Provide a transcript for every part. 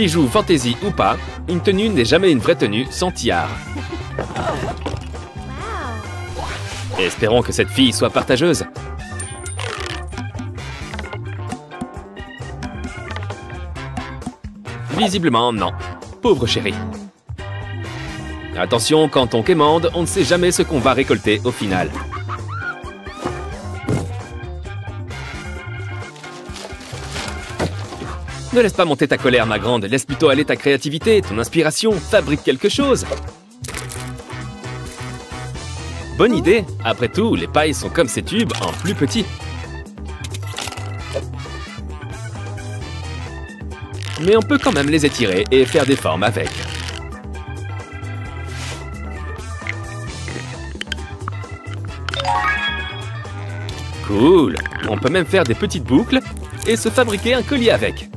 Bijoux fantaisie ou pas, une tenue n'est jamais une vraie tenue sans tiare. Espérons que cette fille soit partageuse. Visiblement, non. Pauvre chérie. Attention, quand on quémande, on ne sait jamais ce qu'on va récolter au final. Ne laisse pas monter ta colère, ma grande. Laisse plutôt aller ta créativité, ton inspiration. Fabrique quelque chose. Bonne idée. Après tout, les pailles sont comme ces tubes en plus petit. Mais on peut quand même les étirer et faire des formes avec. Cool. On peut même faire des petites boucles et se fabriquer un collier avec.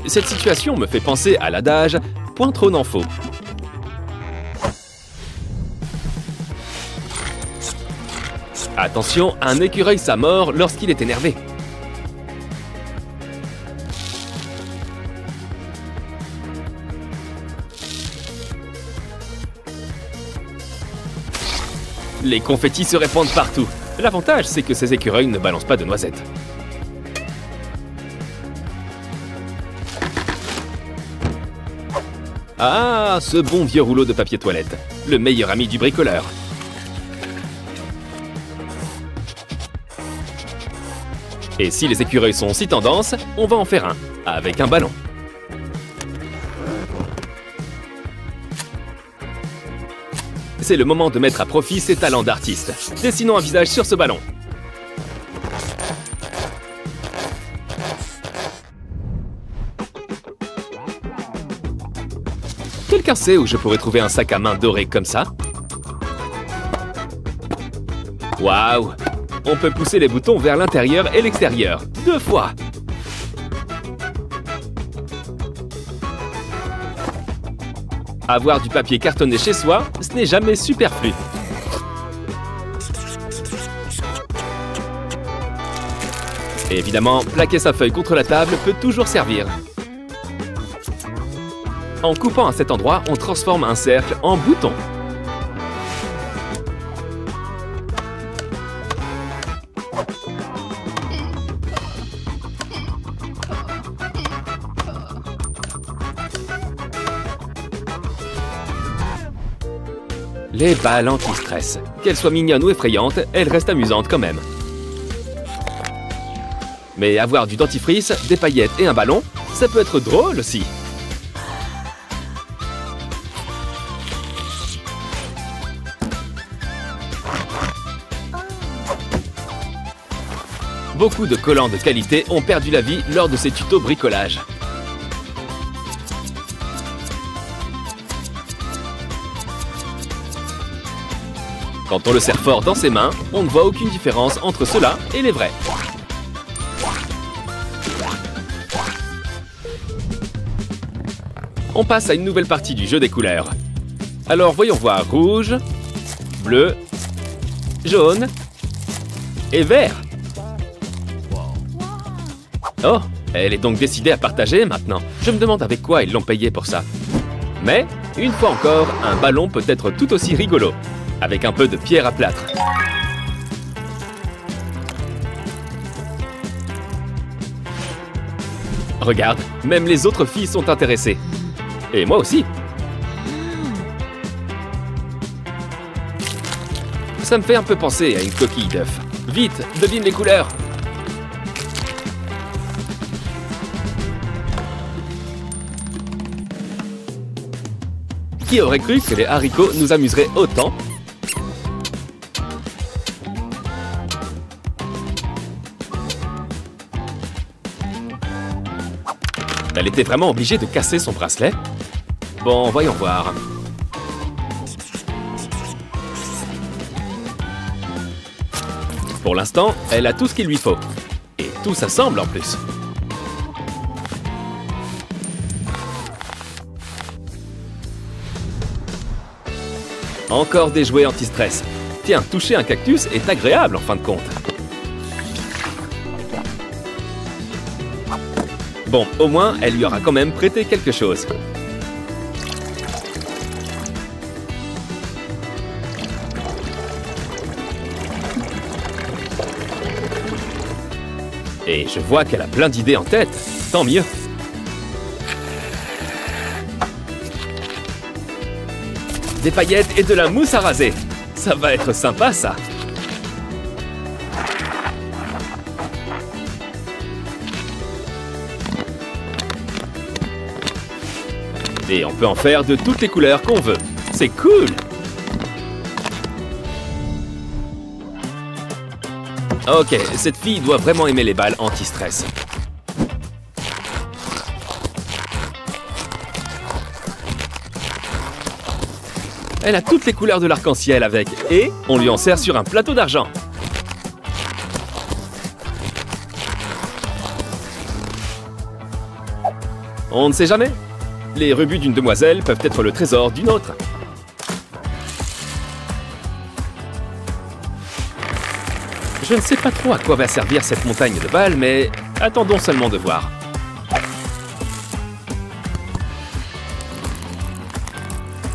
Cette situation me fait penser à l'adage « point trop n'en faut ». Attention, un écureuil ça mord lorsqu'il est énervé. Les confettis se répandent partout. L'avantage, c'est que ces écureuils ne balancent pas de noisettes. Ah, ce bon vieux rouleau de papier toilette, le meilleur ami du bricoleur. Et si les écureuils sont si tendance, on va en faire un, avec un ballon. C'est le moment de mettre à profit ses talents d'artiste. Dessinons un visage sur ce ballon. Quelqu'un sait où je pourrais trouver un sac à main doré comme ça? Waouh! On peut pousser les boutons vers l'intérieur et l'extérieur, 2 fois! Avoir du papier cartonné chez soi, ce n'est jamais superflu. Et évidemment, plaquer sa feuille contre la table peut toujours servir. En coupant à cet endroit, on transforme un cercle en bouton. Les balles anti-stress. Qu'elles soient mignonnes ou effrayantes, elles restent amusantes quand même. Mais avoir du dentifrice, des paillettes et un ballon, ça peut être drôle aussi. Beaucoup de collants de qualité ont perdu la vie lors de ces tutos bricolage. Quand on le serre fort dans ses mains, on ne voit aucune différence entre ceux-là et les vrais. On passe à une nouvelle partie du jeu des couleurs. Alors voyons voir rouge, bleu, jaune et vert. Oh, elle est donc décidée à partager maintenant. Je me demande avec quoi ils l'ont payé pour ça. Mais, une fois encore, un ballon peut être tout aussi rigolo, avec un peu de pierre à plâtre. Regarde, même les autres filles sont intéressées. Et moi aussi. Ça me fait un peu penser à une coquille d'œuf. Vite, devine les couleurs. Qui aurait cru que les haricots nous amuseraient autant? Elle était vraiment obligée de casser son bracelet? Bon, voyons voir. Pour l'instant, elle a tout ce qu'il lui faut. Et tout s'assemble en plus. Encore des jouets anti-stress. Tiens, toucher un cactus est agréable en fin de compte. Bon, au moins, elle lui aura quand même prêté quelque chose. Et je vois qu'elle a plein d'idées en tête. Tant mieux. Des paillettes et de la mousse à raser. Ça va être sympa, ça. Et on peut en faire de toutes les couleurs qu'on veut. C'est cool! Ok, cette fille doit vraiment aimer les balles anti-stress. Elle a toutes les couleurs de l'arc-en-ciel avec, et on lui en sert sur un plateau d'argent. On ne sait jamais. Les rebuts d'une demoiselle peuvent être le trésor d'une autre. Je ne sais pas trop à quoi va servir cette montagne de balles, mais attendons seulement de voir.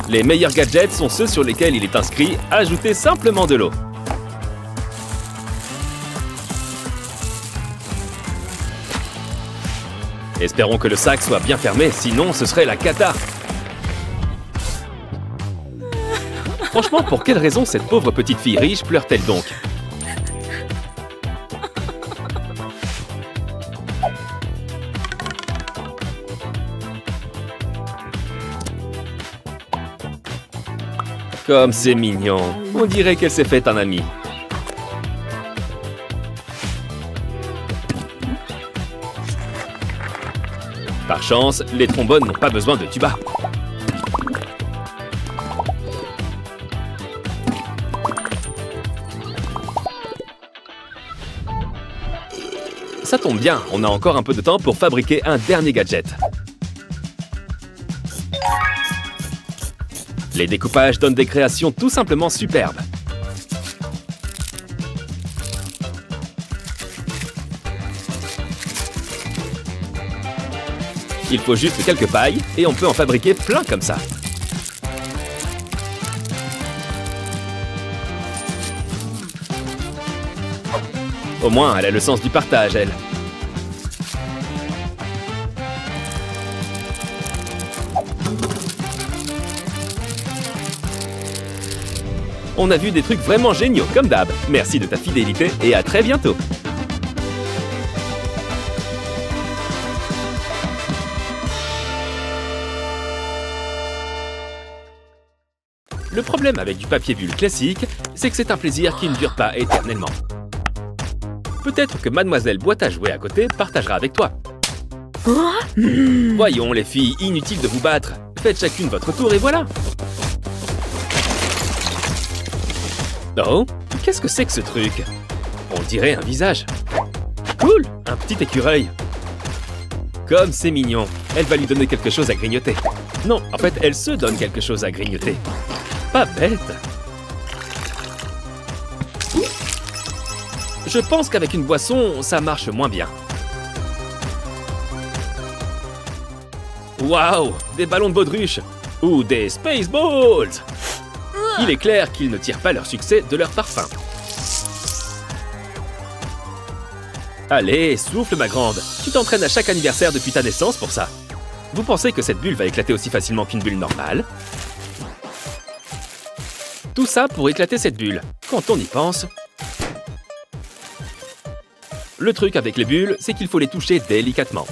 Les meilleurs gadgets sont ceux sur lesquels il est inscrit « Ajoutez simplement de l'eau ». Espérons que le sac soit bien fermé, sinon ce serait la cata. Franchement, pour quelle raison cette pauvre petite fille riche pleure-t-elle donc? Comme c'est mignon. On dirait qu'elle s'est faite un ami. Par chance, les trombones n'ont pas besoin de tuba. Ça tombe bien, on a encore un peu de temps pour fabriquer un dernier gadget. Les découpages donnent des créations tout simplement superbes. Il faut juste quelques pailles et on peut en fabriquer plein comme ça. Au moins, elle a le sens du partage, elle. On a vu des trucs vraiment géniaux, comme d'hab. Merci de ta fidélité et à très bientôt. Le problème avec du papier bulle classique, c'est que c'est un plaisir qui ne dure pas éternellement. Peut-être que Mademoiselle Boîte à jouets à côté partagera avec toi. Voyons les filles, inutile de vous battre. Faites chacune votre tour et voilà. Oh, qu'est-ce que c'est que ce truc? On dirait un visage. Cool, un petit écureuil. Comme c'est mignon. Elle va lui donner quelque chose à grignoter. Non, en fait, elle se donne quelque chose à grignoter. Pas bête. Je pense qu'avec une boisson, ça marche moins bien. Waouh, des ballons de baudruche. Ou des Spaceballs. Il est clair qu'ils ne tirent pas leur succès de leur parfum. Allez, souffle ma grande. Tu t'entraînes à chaque anniversaire depuis ta naissance pour ça. Vous pensez que cette bulle va éclater aussi facilement qu'une bulle normale? Tout ça pour éclater cette bulle. Quand on y pense... Le truc avec les bulles, c'est qu'il faut les toucher délicatement.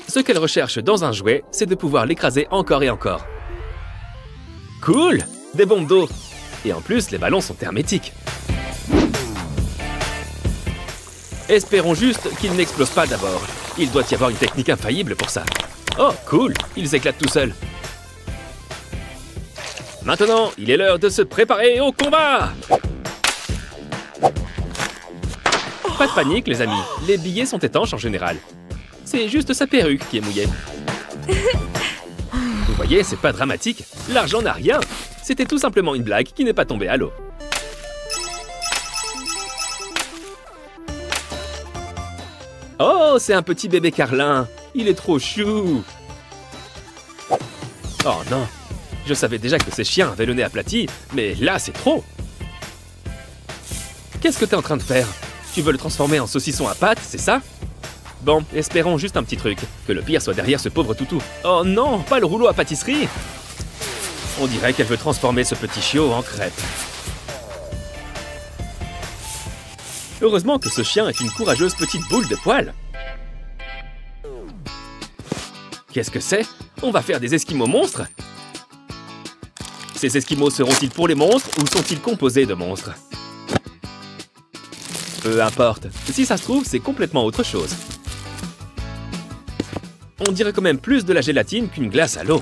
Ce qu'elle recherche dans un jouet, c'est de pouvoir l'écraser encore et encore. Cool! Des bombes d'eau! Et en plus, les ballons sont hermétiques. Espérons juste qu'ils n'explosent pas d'abord. Il doit y avoir une technique infaillible pour ça. Oh, cool! Ils éclatent tout seuls. Maintenant, il est l'heure de se préparer au combat! Pas de panique, les amis. Les billets sont étanches en général. C'est juste sa perruque qui est mouillée. Vous voyez, c'est pas dramatique. L'argent n'a rien. C'était tout simplement une blague qui n'est pas tombée à l'eau. Oh, c'est un petit bébé carlin. Il est trop chou. Oh non. Je savais déjà que ces chiens avaient le nez aplati, mais là, c'est trop. Qu'est-ce que t'es en train de faire? Tu veux le transformer en saucisson à pâte, c'est ça? Bon, espérons juste un petit truc. Que le pire soit derrière ce pauvre toutou. Oh non, pas le rouleau à pâtisserie! On dirait qu'elle veut transformer ce petit chiot en crêpe. Heureusement que ce chien est une courageuse petite boule de poils. Qu'est-ce que c'est? On va faire des esquimaux monstres? Ces esquimaux seront-ils pour les monstres ou sont-ils composés de monstres? Peu importe. Si ça se trouve, c'est complètement autre chose. On dirait quand même plus de la gélatine qu'une glace à l'eau.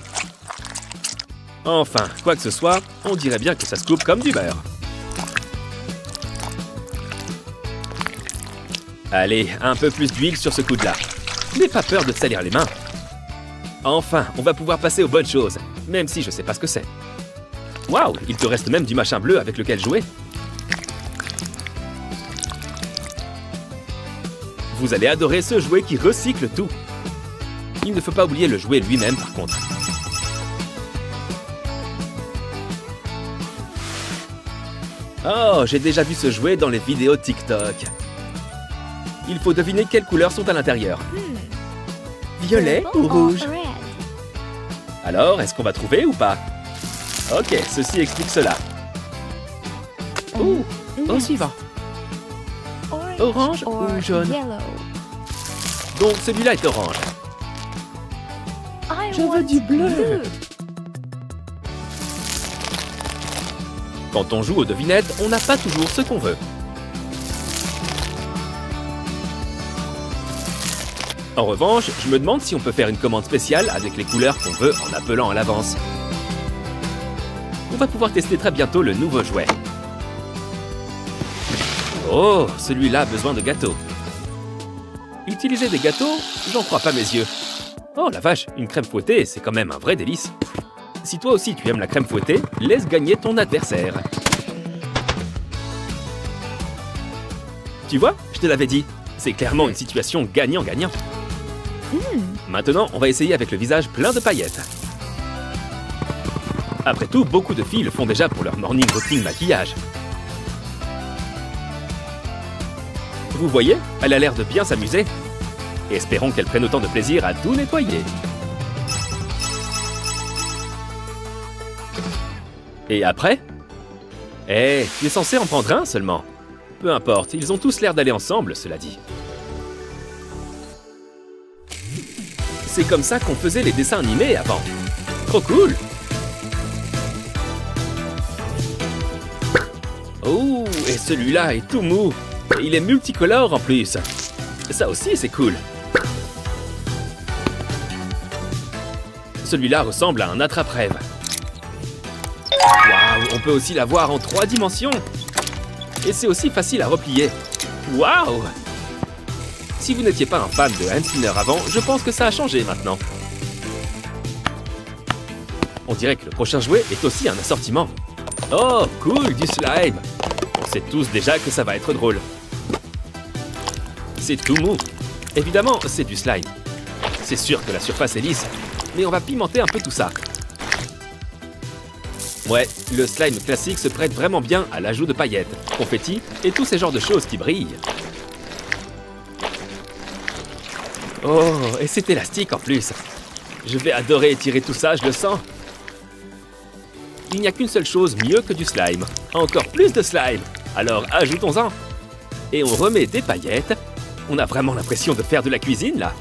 Enfin, quoi que ce soit, on dirait bien que ça se coupe comme du beurre. Allez, un peu plus d'huile sur ce coude-là. N'aie pas peur de te salir les mains. Enfin, on va pouvoir passer aux bonnes choses, même si je sais pas ce que c'est. Waouh, il te reste même du machin bleu avec lequel jouer. Vous allez adorer ce jouet qui recycle tout. Il ne faut pas oublier le jouet lui-même par contre. Oh, j'ai déjà vu ce jouet dans les vidéos TikTok. Il faut deviner quelles couleurs sont à l'intérieur. Violet ou rouge? Alors, est-ce qu'on va trouver ou pas? Ok, ceci explique cela. Ouh, au suivant. Orange ou jaune? Donc celui-là est orange. Je veux du bleu. Quand on joue aux devinettes, on n'a pas toujours ce qu'on veut. En revanche, je me demande si on peut faire une commande spéciale avec les couleurs qu'on veut en appelant à l'avance. On va pouvoir tester très bientôt le nouveau jouet. Oh, celui-là a besoin de gâteaux. Utiliser des gâteaux? J'en crois pas mes yeux. Oh la vache, une crème fouettée, c'est quand même un vrai délice. Si toi aussi tu aimes la crème fouettée, laisse gagner ton adversaire. Tu vois, je te l'avais dit. C'est clairement une situation gagnant-gagnant. Maintenant, on va essayer avec le visage plein de paillettes. Après tout, beaucoup de filles le font déjà pour leur morning routine maquillage. Vous voyez, elle a l'air de bien s'amuser. Espérons qu'elle prenne autant de plaisir à tout nettoyer. Et après? Eh, tu es censé en prendre un seulement. Peu importe, ils ont tous l'air d'aller ensemble, cela dit. C'est comme ça qu'on faisait les dessins animés avant. Trop cool! Oh, et celui-là est tout mou. Et il est multicolore en plus. Ça aussi, c'est cool. Celui-là ressemble à un attrape-rêve. Waouh, on peut aussi l'avoir en 3 dimensions. Et c'est aussi facile à replier. Waouh! Si vous n'étiez pas un fan de hand spinner avant, je pense que ça a changé maintenant. On dirait que le prochain jouet est aussi un assortiment. Oh, cool, du slime! On sait tous déjà que ça va être drôle. C'est tout mou. Évidemment, c'est du slime. C'est sûr que la surface est lisse, mais on va pimenter un peu tout ça. Ouais, le slime classique se prête vraiment bien à l'ajout de paillettes, confettis et tous ces genres de choses qui brillent. Oh, et c'est élastique en plus. Je vais adorer étirer tout ça, je le sens. Il n'y a qu'une seule chose mieux que du slime. Encore plus de slime. Alors ajoutons-en. Et on remet des paillettes. On a vraiment l'impression de faire de la cuisine là.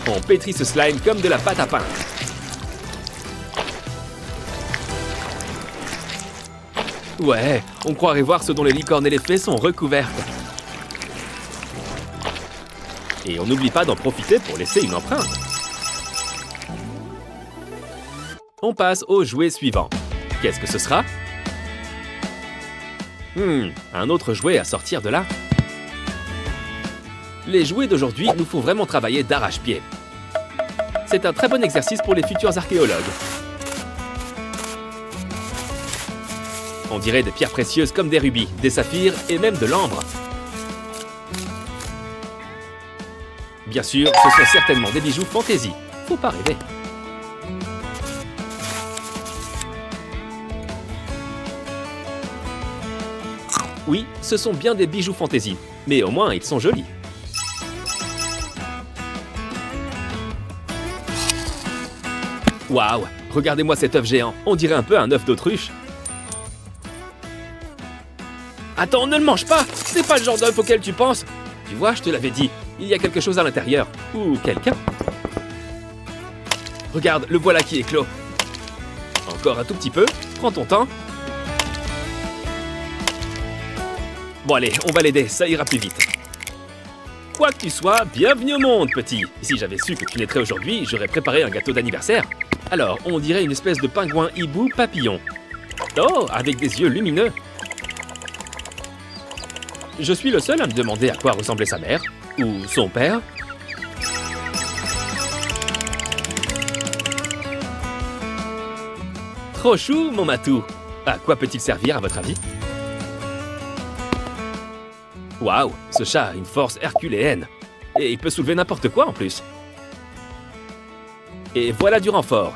On pétrit ce slime comme de la pâte à pain. Ouais, on croirait voir ce dont les licornes et les fées sont recouvertes. Et on n'oublie pas d'en profiter pour laisser une empreinte. On passe au jouet suivant. Qu'est-ce que ce sera? Un autre jouet à sortir de là. Les jouets d'aujourd'hui nous font vraiment travailler d'arrache-pied. C'est un très bon exercice pour les futurs archéologues. On dirait des pierres précieuses comme des rubis, des saphirs et même de l'ambre. Bien sûr, ce sont certainement des bijoux fantaisie. Faut pas rêver. Oui, ce sont bien des bijoux fantaisie, mais au moins ils sont jolis. Waouh, regardez-moi cet œuf géant, on dirait un peu un œuf d'autruche. Attends, ne le mange pas! C'est pas le genre d'œuf auquel tu penses! Tu vois, je te l'avais dit, il y a quelque chose à l'intérieur. Ou quelqu'un. Regarde, le voilà qui éclot. Encore un tout petit peu, prends ton temps. Bon allez, on va l'aider, ça ira plus vite. Quoi que tu sois, bienvenue au monde, petit. Si j'avais su que tu naîtrais aujourd'hui, j'aurais préparé un gâteau d'anniversaire. Alors, on dirait une espèce de pingouin hibou papillon. Oh, avec des yeux lumineux. Je suis le seul à me demander à quoi ressemblait sa mère. Ou son père. Trop chou, mon matou. À quoi peut-il servir, à votre avis? Waouh, ce chat a une force herculéenne. Et il peut soulever n'importe quoi en plus. Et voilà du renfort.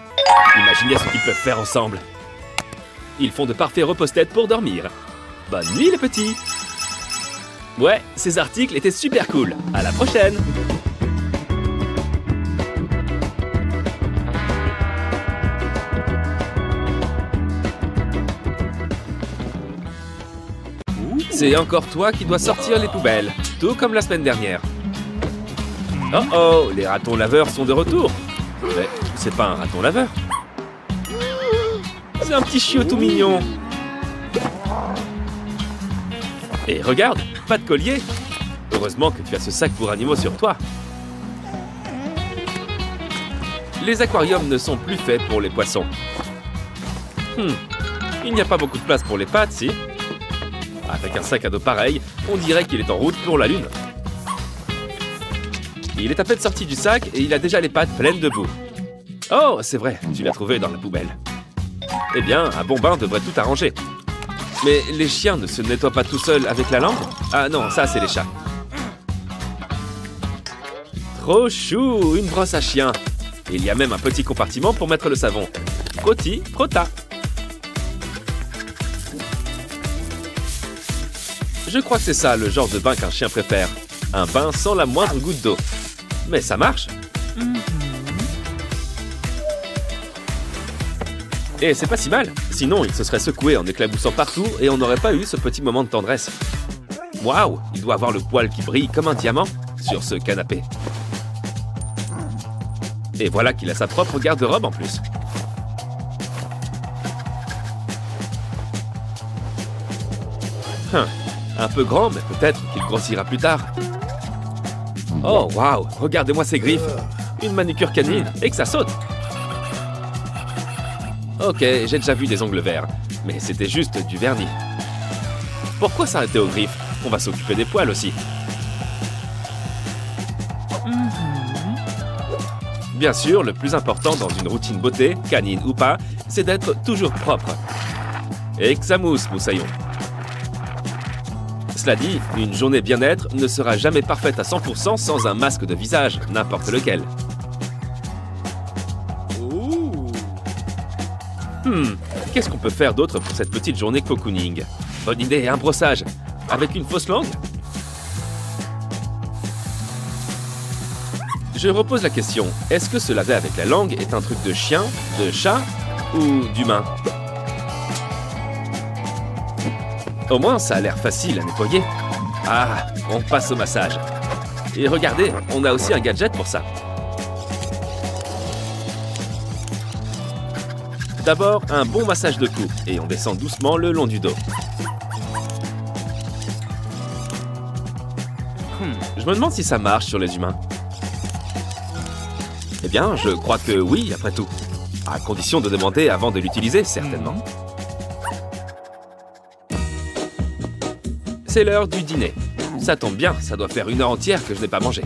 Imaginez ce qu'ils peuvent faire ensemble. Ils font de parfaits repose-têtes pour dormir. Bonne nuit les petits. Ouais, ces articles étaient super cool. À la prochaine. C'est encore toi qui dois sortir les poubelles, tout comme la semaine dernière. Oh oh, les ratons laveurs sont de retour. Mais c'est pas un raton laveur. C'est un petit chiot tout mignon. Et regarde, pas de collier. Heureusement que tu as ce sac pour animaux sur toi. Les aquariums ne sont plus faits pour les poissons. Il n'y a pas beaucoup de place pour les pattes, si. Avec un sac à dos pareil, on dirait qu'il est en route pour la Lune. Il est à peine sorti du sac et il a déjà les pattes pleines de boue. Oh, c'est vrai, tu l'as trouvé dans la poubelle. Eh bien, un bon bain devrait tout arranger. Mais les chiens ne se nettoient pas tout seuls avec la langue? Ah non, ça c'est les chats. Trop chou, une brosse à chien. Il y a même un petit compartiment pour mettre le savon. Frotti, frotta. Je crois que c'est ça le genre de bain qu'un chien préfère. Un bain sans la moindre goutte d'eau. Mais ça marche. Et c'est pas si mal. Sinon, il se serait secoué en éclaboussant partout et on n'aurait pas eu ce petit moment de tendresse. Waouh, il doit avoir le poil qui brille comme un diamant sur ce canapé. Et voilà qu'il a sa propre garde-robe en plus. Un peu grand, mais peut-être qu'il grossira plus tard. Oh, waouh, regardez-moi ces griffes. Une manucure canine et que ça saute. Ok, j'ai déjà vu des ongles verts, mais c'était juste du vernis. Pourquoi s'arrêter aux griffes? On va s'occuper des poils aussi. Bien sûr, le plus important dans une routine beauté, canine ou pas, c'est d'être toujours propre. Et que ça mousse, moussaillon. Cela dit, une journée bien-être ne sera jamais parfaite à 100% sans un masque de visage, n'importe lequel. Qu'est-ce qu'on peut faire d'autre pour cette petite journée cocooning? Bonne idée, un brossage. Avec une fausse langue? Je repose la question, est-ce que se laver avec la langue est un truc de chien, de chat ou d'humain? Au moins, ça a l'air facile à nettoyer. Ah, on passe au massage. Et regardez, on a aussi un gadget pour ça. D'abord, un bon massage de cou, et on descend doucement le long du dos. Je me demande si ça marche sur les humains. Eh bien, je crois que oui, après tout. À condition de demander avant de l'utiliser, certainement. C'est l'heure du dîner. Ça tombe bien, ça doit faire 1 heure entière que je n'ai pas mangé.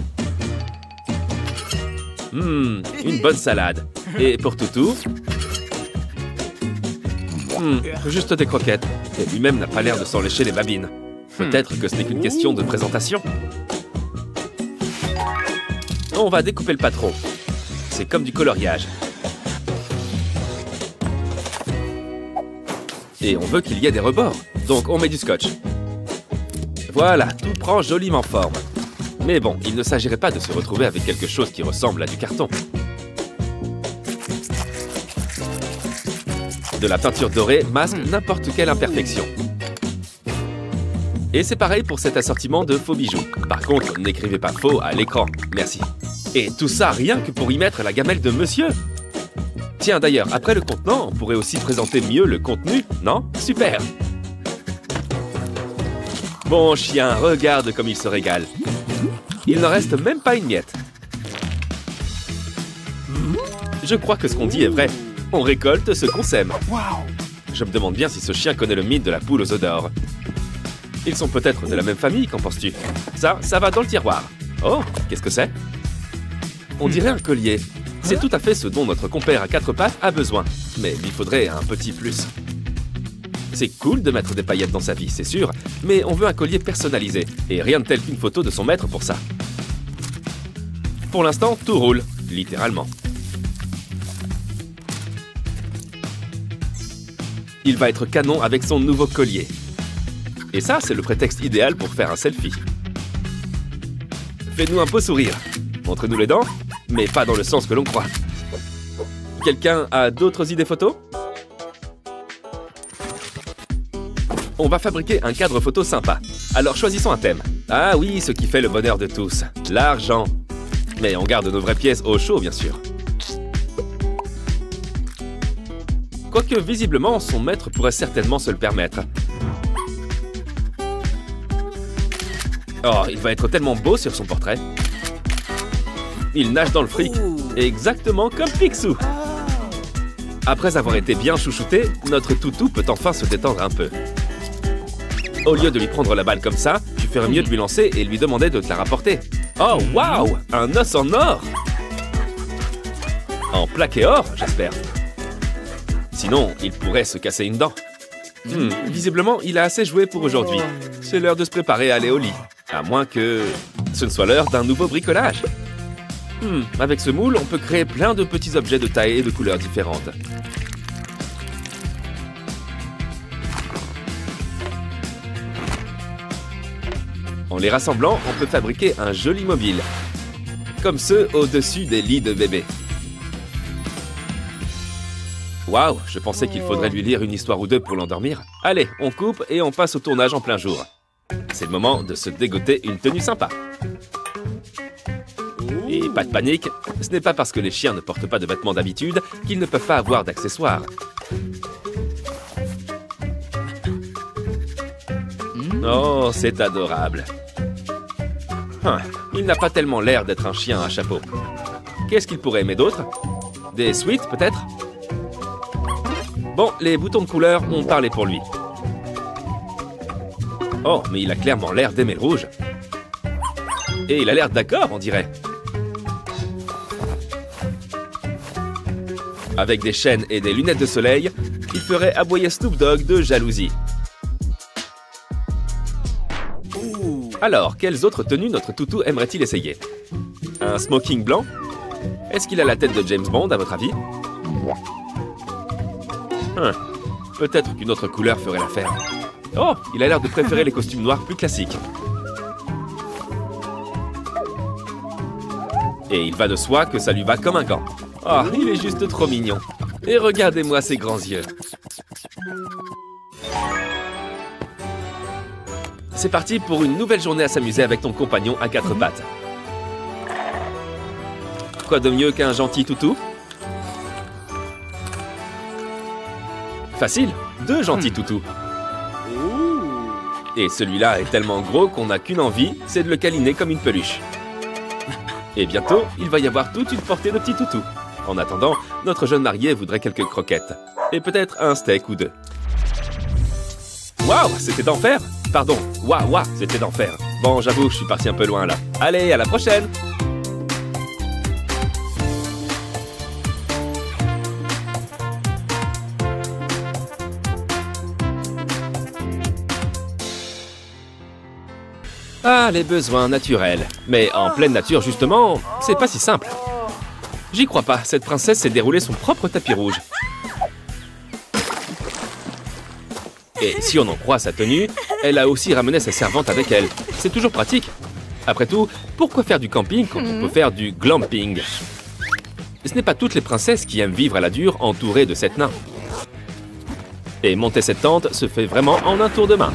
Une bonne salade. Et pour Toutou? Juste des croquettes. Et lui-même n'a pas l'air de s'en lécher les babines. Peut-être que ce n'est qu'une question de présentation. On va découper le patron. C'est comme du coloriage. Et on veut qu'il y ait des rebords. Donc on met du scotch. Voilà, tout prend joliment forme. Mais bon, il ne s'agirait pas de se retrouver avec quelque chose qui ressemble à du carton. De la peinture dorée masque n'importe quelle imperfection. Et c'est pareil pour cet assortiment de faux bijoux. Par contre, n'écrivez pas faux à l'écran. Merci. Et tout ça rien que pour y mettre la gamelle de monsieur. Tiens, d'ailleurs, après le contenant, on pourrait aussi présenter mieux le contenu, non? Super! Bon chien, regarde comme il se régale. Il n'en reste même pas une miette. Je crois que ce qu'on dit est vrai. On récolte ce qu'on sème. Je me demande bien si ce chien connaît le mythe de la poule aux œufs d'or. Ils sont peut-être de la même famille, qu'en penses-tu? Ça va dans le tiroir. Oh, qu'est-ce que c'est? On dirait un collier. C'est tout à fait ce dont notre compère à quatre pattes a besoin. Mais il lui faudrait un petit plus. C'est cool de mettre des paillettes dans sa vie, c'est sûr, mais on veut un collier personnalisé, et rien de tel qu'une photo de son maître pour ça. Pour l'instant, tout roule, littéralement. Il va être canon avec son nouveau collier. Et ça, c'est le prétexte idéal pour faire un selfie. Fais-nous un beau sourire. Montre-nous les dents, mais pas dans le sens que l'on croit. Quelqu'un a d'autres idées photos? On va fabriquer un cadre photo sympa. Alors choisissons un thème. Ah oui, ce qui fait le bonheur de tous. L'argent. Mais on garde nos vraies pièces au chaud, bien sûr. Quoique, visiblement, son maître pourrait certainement se le permettre. Oh, il va être tellement beau sur son portrait. Il nage dans le fric, exactement comme Picsou. Après avoir été bien chouchouté, notre toutou peut enfin se détendre un peu. Au lieu de lui prendre la balle comme ça, tu ferais mieux de lui lancer et lui demander de te la rapporter. Oh, waouh! Un os en or! En plaqué or, j'espère. Sinon, il pourrait se casser une dent. Visiblement, il a assez joué pour aujourd'hui. C'est l'heure de se préparer à aller au lit. À moins que ce ne soit l'heure d'un nouveau bricolage. Avec ce moule, on peut créer plein de petits objets de taille et de couleurs différentes. En les rassemblant, on peut fabriquer un joli mobile. Comme ceux au-dessus des lits de bébés. Waouh, je pensais qu'il faudrait lui lire une histoire ou deux pour l'endormir. Allez, on coupe et on passe au tournage en plein jour. C'est le moment de se dégoter une tenue sympa. Et pas de panique, ce n'est pas parce que les chiens ne portent pas de vêtements d'habitude qu'ils ne peuvent pas avoir d'accessoires. Oh, c'est adorable. Il n'a pas tellement l'air d'être un chien à chapeau. Qu'est-ce qu'il pourrait aimer d'autre? Des sweats, peut-être? Bon, les boutons de couleur ont parlé pour lui. Oh, mais il a clairement l'air d'aimer le rouge. Et il a l'air d'accord, on dirait. Avec des chaînes et des lunettes de soleil, il ferait aboyer Snoop Dogg de jalousie. Alors, quelles autres tenues notre toutou aimerait-il essayer? Un smoking blanc? Est-ce qu'il a la tête de James Bond, à votre avis? Peut-être qu'une autre couleur ferait l'affaire. Oh, il a l'air de préférer les costumes noirs plus classiques. Et il va de soi que ça lui va comme un gant. Oh, il est juste trop mignon. Et regardez-moi ses grands yeux. C'est parti pour une nouvelle journée à s'amuser avec ton compagnon à quatre pattes. Quoi de mieux qu'un gentil toutou? Facile, 2 gentils toutous. Et celui-là est tellement gros qu'on n'a qu'une envie, c'est de le câliner comme une peluche. Et bientôt, il va y avoir toute une portée de petits toutous. En attendant, notre jeune marié voudrait quelques croquettes. Et peut-être un steak ou 2. Waouh, c'était d'enfer! Pardon, waouh, c'était d'enfer. Bon, j'avoue, je suis parti un peu loin là. Allez, à la prochaine! Ah, les besoins naturels. Mais en pleine nature, justement, c'est pas si simple. J'y crois pas, cette princesse s'est déroulé son propre tapis rouge. Et si on en croit sa tenue, elle a aussi ramené sa servante avec elle. C'est toujours pratique. Après tout, pourquoi faire du camping quand on peut faire du glamping? Ce n'est pas toutes les princesses qui aiment vivre à la dure entourées de 7 nains. Et monter cette tente se fait vraiment en un tour de main.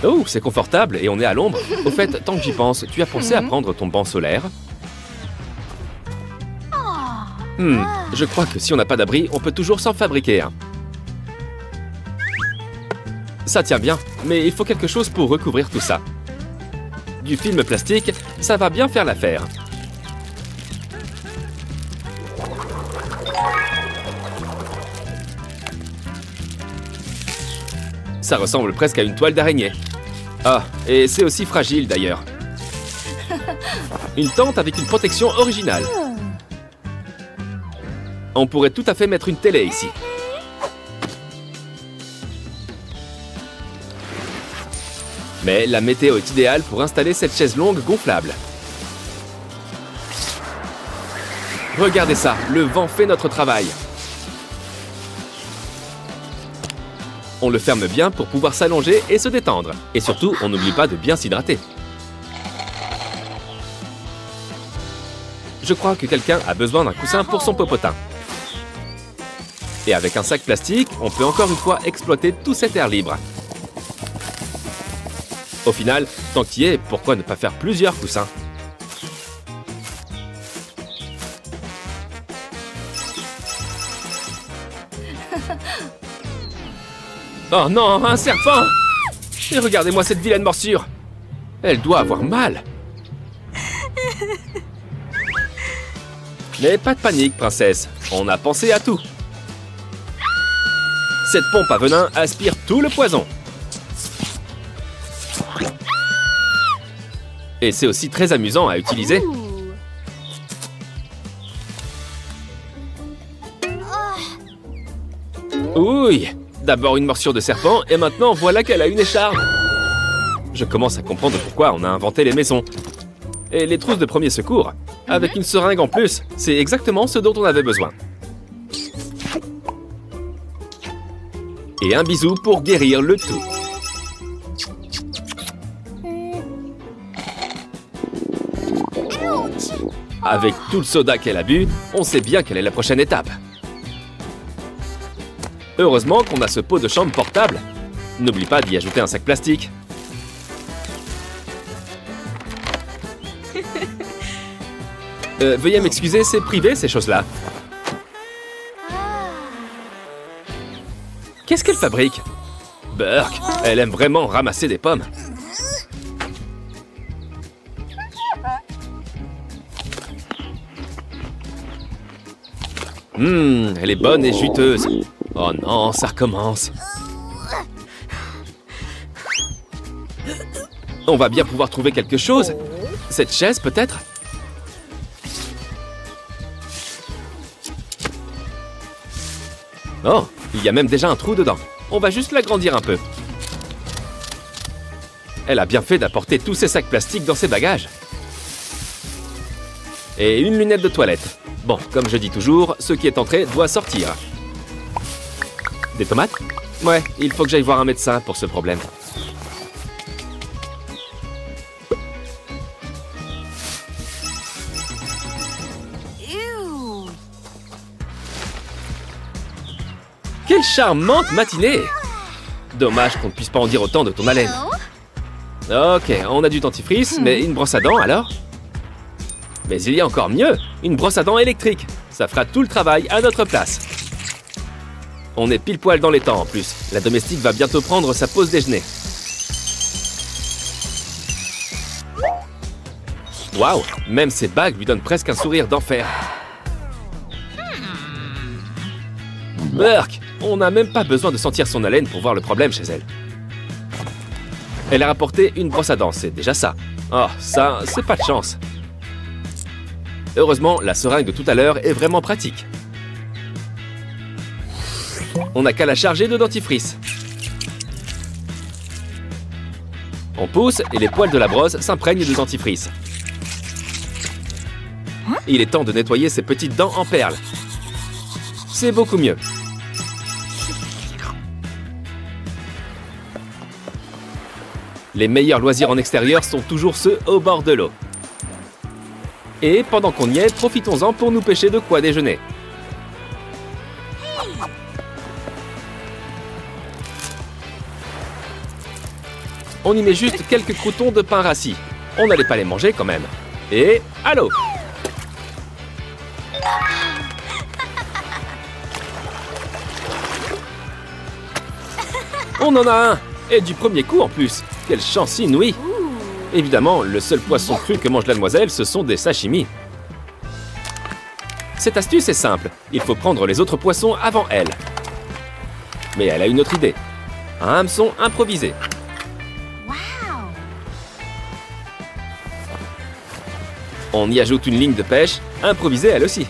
Oh, c'est confortable et on est à l'ombre. Au fait, tant que j'y pense, tu as pensé à prendre ton banc solaire? Je crois que si on n'a pas d'abri, on peut toujours s'en fabriquer un. Ça tient bien, mais il faut quelque chose pour recouvrir tout ça. Du film plastique, ça va bien faire l'affaire. Ça ressemble presque à une toile d'araignée. Ah, et c'est aussi fragile d'ailleurs. Une tente avec une protection originale. On pourrait tout à fait mettre une télé ici. Mais la météo est idéale pour installer cette chaise longue gonflable. Regardez ça, le vent fait notre travail. On le ferme bien pour pouvoir s'allonger et se détendre. Et surtout, on n'oublie pas de bien s'hydrater. Je crois que quelqu'un a besoin d'un coussin pour son popotin. Et avec un sac plastique, on peut encore une fois exploiter tout cet air libre. Au final, tant qu'il y est, pourquoi ne pas faire plusieurs coussins? Oh non, un serpent! Et regardez-moi cette vilaine morsure! Elle doit avoir mal! Mais pas de panique, princesse. On a pensé à tout. Cette pompe à venin aspire tout le poison. Et c'est aussi très amusant à utiliser. Ouh! D'abord une morsure de serpent, et maintenant voilà qu'elle a une écharpe. Je commence à comprendre pourquoi on a inventé les maisons. Et les trousses de premier secours, avec une seringue en plus, c'est exactement ce dont on avait besoin. Et un bisou pour guérir le tout. Avec tout le soda qu'elle a bu, on sait bien quelle est la prochaine étape. Heureusement qu'on a ce pot de chambre portable. N'oublie pas d'y ajouter un sac plastique. Veuillez m'excuser, c'est privé ces choses-là. Qu'est-ce qu'elle fabrique? Burke, elle aime vraiment ramasser des pommes. Elle est bonne et juteuse. Oh non, ça recommence. On va bien pouvoir trouver quelque chose. Cette chaise, peut-être? Oh, il y a même déjà un trou dedans. On va juste l'agrandir un peu. Elle a bien fait d'apporter tous ces sacs plastiques dans ses bagages. Et une lunette de toilette. Bon, comme je dis toujours, ce qui est entré doit sortir. Des tomates? Ouais, il faut que j'aille voir un médecin pour ce problème. Quelle charmante matinée! Dommage qu'on ne puisse pas en dire autant de ton haleine. Ok, on a du dentifrice, mais une brosse à dents alors? Mais il y a encore mieux, une brosse à dents électrique. Ça fera tout le travail à notre place. On est pile poil dans les temps en plus. La domestique va bientôt prendre sa pause déjeuner. Waouh, même ses bagues lui donnent presque un sourire d'enfer. Burke, on n'a même pas besoin de sentir son haleine pour voir le problème chez elle. Elle a rapporté une brosse à dents, c'est déjà ça. Oh, ça, c'est pas de chance. Heureusement, la seringue de tout à l'heure est vraiment pratique. On n'a qu'à la charger de dentifrice. On pousse et les poils de la brosse s'imprègnent de dentifrice. Il est temps de nettoyer ces petites dents en perles. C'est beaucoup mieux. Les meilleurs loisirs en extérieur sont toujours ceux au bord de l'eau. Et pendant qu'on y est, profitons-en pour nous pêcher de quoi déjeuner. On y met juste quelques croûtons de pain rassis. On n'allait pas les manger quand même. Et allô! On en a un! Et du premier coup en plus! Quelle chance inouïe! Évidemment, le seul poisson cru que mange la demoiselle, ce sont des sashimi. Cette astuce est simple. Il faut prendre les autres poissons avant elle. Mais elle a une autre idée. Un hameçon improvisé. On y ajoute une ligne de pêche, improvisée elle aussi.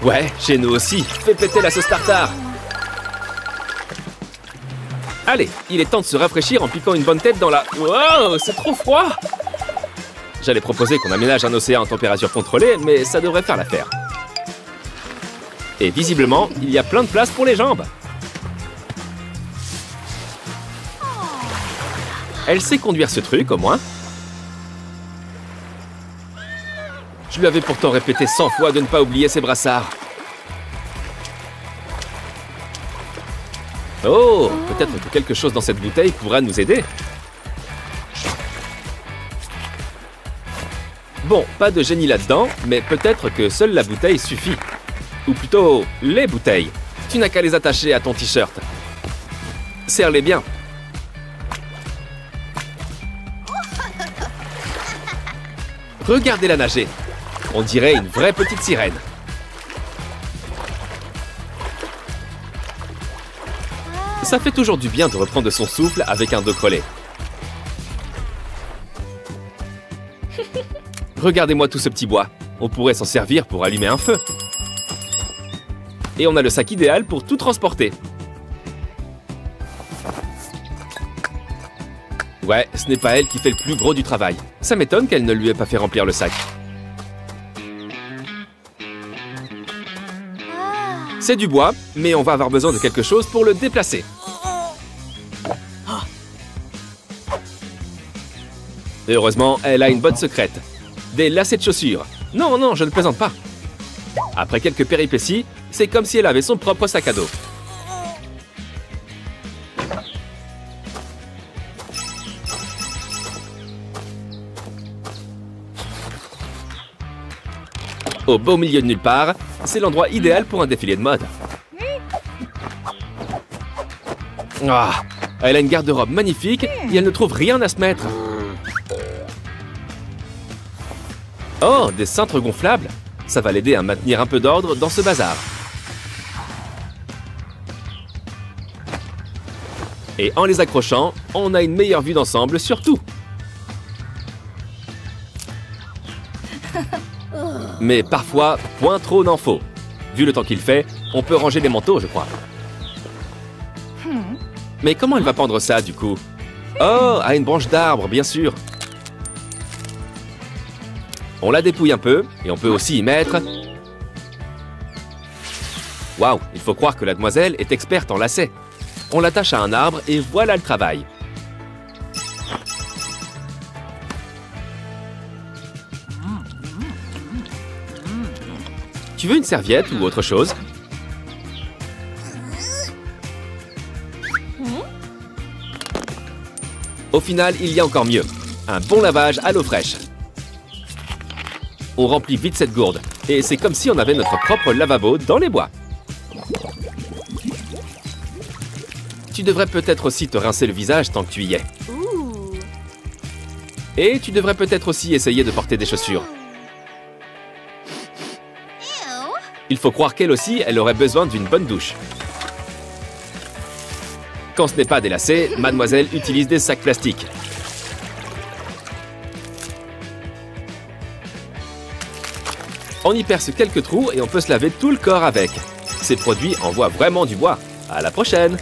Ouais, chez nous aussi. Fais péter la sauce tartare. Allez, il est temps de se rafraîchir en piquant une bonne tête dans la... Wow, c'est trop froid! J'allais proposer qu'on aménage un océan en température contrôlée, mais ça devrait faire l'affaire. Et visiblement, il y a plein de place pour les jambes. Elle sait conduire ce truc, au moins. Je lui avais pourtant répété 100 fois de ne pas oublier ses brassards. Oh, peut-être que quelque chose dans cette bouteille pourra nous aider. Bon, pas de génie là-dedans, mais peut-être que seule la bouteille suffit. Ou plutôt, les bouteilles. Tu n'as qu'à les attacher à ton t-shirt. Serre-les bien. Regardez-la nager. On dirait une vraie petite sirène. Ça fait toujours du bien de reprendre son souffle avec un dos collé. Regardez-moi tout ce petit bois. On pourrait s'en servir pour allumer un feu. Et on a le sac idéal pour tout transporter. Ouais, ce n'est pas elle qui fait le plus gros du travail. Ça m'étonne qu'elle ne lui ait pas fait remplir le sac. C'est du bois, mais on va avoir besoin de quelque chose pour le déplacer. Et heureusement, elle a une bonne secrète. Des lacets de chaussures. Non, non, je ne plaisante pas. Après quelques péripéties, c'est comme si elle avait son propre sac à dos. Au beau milieu de nulle part, c'est l'endroit idéal pour un défilé de mode. Ah, elle a une garde-robe magnifique et elle ne trouve rien à se mettre. Oh, des cintres gonflables. Ça va l'aider à maintenir un peu d'ordre dans ce bazar. Et en les accrochant, on a une meilleure vue d'ensemble sur tout. Mais parfois, point trop n'en faut. Vu le temps qu'il fait, on peut ranger les manteaux, je crois. Mais comment elle va pendre ça, du coup? Oh, à une branche d'arbre, bien sûr. On la dépouille un peu, et on peut aussi y mettre... Waouh, il faut croire que la demoiselle est experte en lacets. On l'attache à un arbre, et voilà le travail. Tu veux une serviette ou autre chose? Au final, il y a encore mieux. Un bon lavage à l'eau fraîche. On remplit vite cette gourde. Et c'est comme si on avait notre propre lavabo dans les bois. Tu devrais peut-être aussi te rincer le visage tant que tu y es. Et tu devrais peut-être aussi essayer de porter des chaussures. Il faut croire qu'elle aussi, elle aurait besoin d'une bonne douche. Quand ce n'est pas des lacets, mademoiselle utilise des sacs plastiques. On y perce quelques trous et on peut se laver tout le corps avec. Ces produits envoient vraiment du bois. À la prochaine!